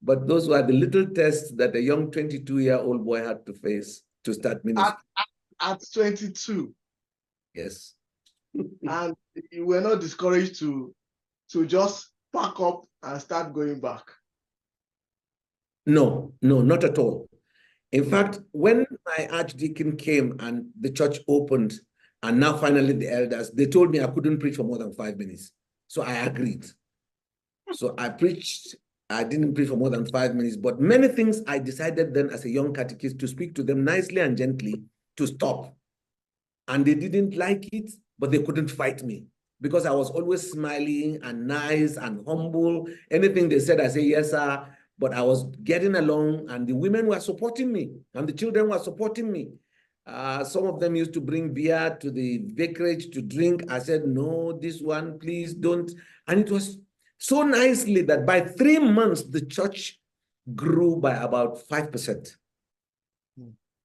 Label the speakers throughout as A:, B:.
A: But those were the little tests that a young 22-year-old boy had to face to start ministry.
B: At 22.
A: Yes.
B: And you were not discouraged to just pack up and start going back?
A: No, not at all. In fact, when my archdeacon came and the church opened, and now finally the elders, they told me I couldn't preach for more than 5 minutes. So I agreed. So I preached. I didn't preach for more than 5 minutes, but many things I decided then as a young catechist to speak to them nicely and gently to stop. And they didn't like it, but they couldn't fight me because I was always smiling and nice and humble. Anything they said, I say, yes, sir. But I was getting along and the women were supporting me and the children were supporting me. Some of them used to bring beer to the vicarage to drink. I said, no, this one, please don't. And it was so nicely that by 3 months, the church grew by about 5%.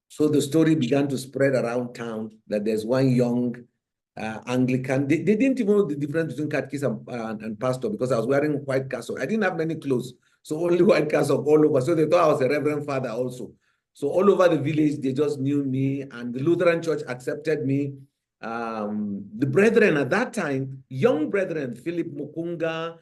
A: So the story began to spread around town that there's one young Anglican. They didn't even know the difference between catechism and pastor because I was wearing white cassock. I didn't have many clothes, so only white cassock all over. So they thought I was a reverend father also. So all over the village, they just knew me, and the Lutheran church accepted me. The brethren at that time, young brethren, Philip Mukunga,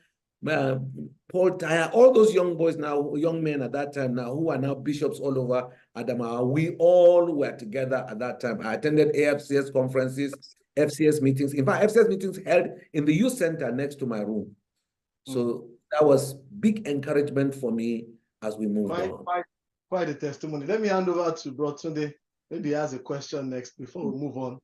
A: Paul Tyre, all those young boys now, young men at that time now, who are now bishops all over Adamawa, we all were together at that time. I attended AFCS conferences, FCS meetings. In fact, FCS meetings held in the youth center next to my room. So that was big encouragement for me as we moved on.
B: Quite a testimony. Let me hand over to Bro Tunde. Maybe he has a question next before we move on.